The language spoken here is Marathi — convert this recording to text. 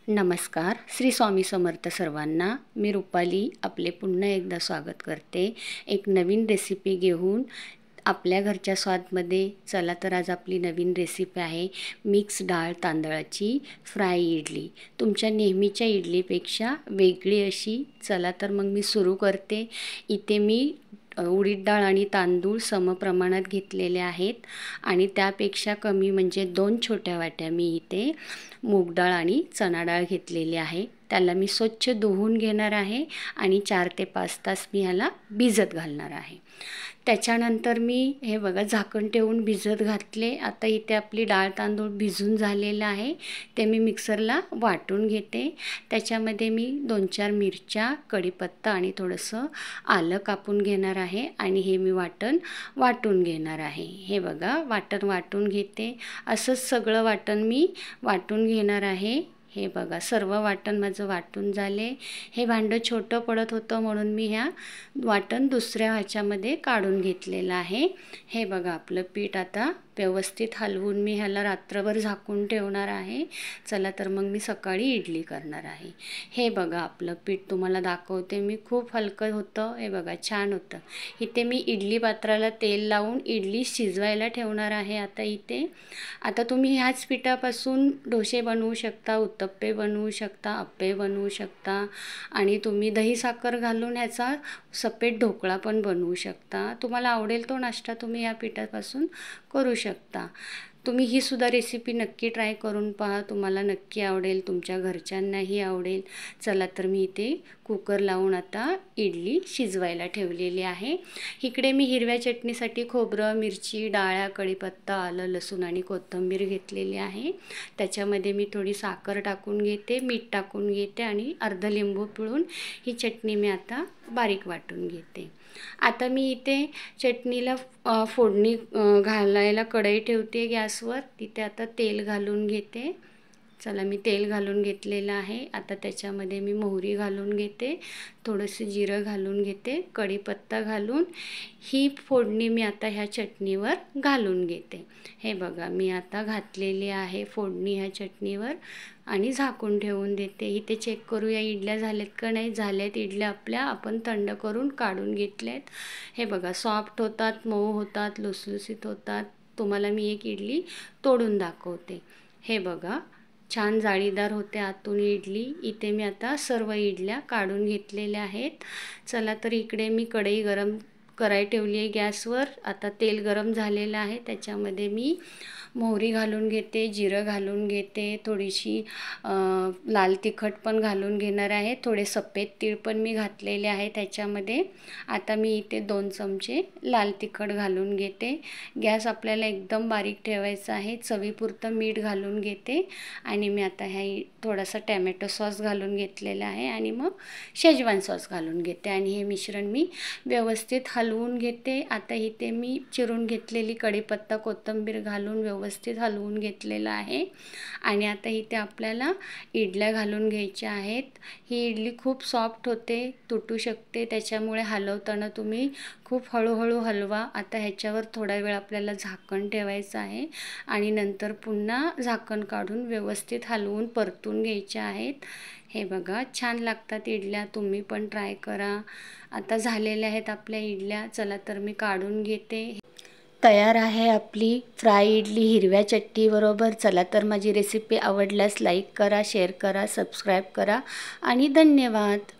नमस्कार. श्री स्वामी समर्थ सर्वांना. मी रुपाली आपले पुन्हा एकदा स्वागत करते एक नवीन रेसिपी घेऊन आपल्या घरच्या स्वादमध्ये. चला तर आज आपली नवीन रेसिपी आहे मिक्स डाळ तांदळाची फ्राय इडली. तुमच्या नेहमीच्या इडलीपेक्षा वेगळी अशी. चला तर मग मी सुरू करते. इथे मी उडीद डाळ आणि तांदूळ समप्रमाणात घेतलेले आहेत आणि त्यापेक्षा कमी म्हणजे 2 छोट्या वाट्या मी इथे मूग डाळ आणि चणा डाळ घेतलेली आहे. त्याला मी स्वच्छ धुवून घेणार आहे आणि 4 ते 5 तास मी ह्याला भिजत घालणार आहे. त्याच्यानंतर मी हे बघा झाकण ठेवून भिजत घातले. आता इथे आपली डाळ तांदूळ भिजून झालेलं आहे. ते मी मिक्सरला वाटून घेते. त्याच्यामध्ये मी 2-4 मिरच्या, कढीपत्ता आणि थोडंसं आलं कापून घेणार आहे आणि हे मी वाटून घेणार आहे. हे बघा वाटून घेते. असंच सगळं वाटण मी वाटून घेणार आहे. हे बघा सर्व वाटण माझं वाटून झाले. हे भांडं छोटं पडत होतं म्हणून मी ह्या वाटण दुसऱ्या ह्याच्यामध्ये काढून घेतलेलं आहे. हे बघा आपलं पीठ आता व्यवस्थित हलवून मी ह्याला रात्रभर झाकून ठेवणार आहे. चला तर मग मी सकाळी इडली करणार आहे. हे बघा आपलं पीठ तुम्हाला दाखवते मी. खूप हलकं होतं. हे बघा छान होतं. इथे मी इडली पात्राला तेल लावून इडली शिजवायला ठेवणार आहे. आता तुम्ही ह्याच पिठापासून डोसे बनवू शकता, उत्तप्पे बनवू शकता, अप्पे बनवू शकता आणि तुम्ही दही साखर घालून ह्याचा सपेट ढोकळा पण बनवू शकता. तुम्हाला आवडेल तो नाश्ता तुम्ही या पिठापासून करू शकता. तुम्ही ही सुद्धा रेसिपी नक्की ट्राय करून पहा. तुम्हाला नक्की आवडेल, तुमच्या घरच्यांनाही आवडेल. चला तर मी इथे कुकर लावून आता इडली शिजवायला ठेवलेली आहे. इकडे मी हिरव्या चटणीसाठी खोबरं, मिरची, डाळ्या, कढीपत्ता, आलं, लसूण आणि कोथिंबीर घेतलेली आहे. त्याच्यामध्ये मी थोडी साखर टाकून घेते, मीठ टाकून घेते आणि अर्ध लिंबू पिळून ही चटणी मी आता बारीक वाटून घेते. आता मी इथे चटणीला फोडणी घालायला कढई ठेवते गॅसवर. तिथे आता तेल घालून घेते. चला मी तेल घालून घेतलेलं आहे. आता त्याच्यामध्ये मी मोहरी घालून घेते, थोडंसं जिरं घालून घेते, कढीपत्ता घालून ही फोडणी मी आता ह्या चटणीवर घालून घेते. हे बघा मी आता घातलेली आहे फोडणी ह्या चटणीवर आणि झाकून ठेवून देते. इथे चेक करूया इडल्या झाल्यात का नाही. झाल्यात इडल्या आपल्या. आपण थंड करून काढून घेतल्यात. हे बघा सॉफ्ट होतात, मऊ होतात, लुसलुसीत होतात. तुम्हाला मी एक इडली तोडून दाखवते. हे बघा छान जाळीदार होते आतून इडली. इथे मी आता सर्व इडल्या काढून घेतलेल्या आहेत. चला तर इकडे मी कढई गरम करायला ठेवली आहे गॅसवर. आता तेल गरम झालेलं आहे. त्याच्यामध्ये मी मोहरी घालून घेते, जिरं घालून घेते, थोडीशी लाल तिखट पण घालून घेणार आहे. थोडे सफेद तीळ पण मी घातलेले आहे त्याच्यामध्ये. आता मी इथे 2 चमचे लाल तिखट घालून घेते. गॅस आपल्याला एकदम बारीक ठेवायचा आहे. चवीपुरतं मीठ घालून घेते आणि मी आता थोडासा टॅमॅटो सॉस घालून घेतलेला आहे आणि मग शेजवान सॉस घालून घेते आणि हे मिश्रण मी व्यवस्थित हलवून घेते. आता इथे मी चिरून घेतलेली कढीपत्ता, कोथिंबीर घालून व्यवस्थित हलवून घेतलेलं आहे आणि आता इथे आपल्याला इडल्या घालून घ्यायच्या आहेत. ही इडली खूप सॉफ्ट होते, तुटू शकते. त्याच्यामुळे हलवताना तुम्ही खूप हळूहळू हलवा. आता ह्याच्यावर थोडा वेळ आपल्याला झाकण ठेवायचं आहे आणि नंतर पुन्हा झाकण काढून व्यवस्थित हलवून परतून घ्यायच्या आहेत. हे बघा छान लागतात इडल्या. तुम्ही पण ट्राय करा. आता झालेल्या आहेत आपल्या इडल्या. चला तर मी काढून घेते. तयार आहे आपली फ्राय इडली हिरव्या चटणीबरोबर. चला तर माझी रेसिपी आवडल्यास लाईक करा, शेअर करा, सबस्क्राईब करा आणि धन्यवाद.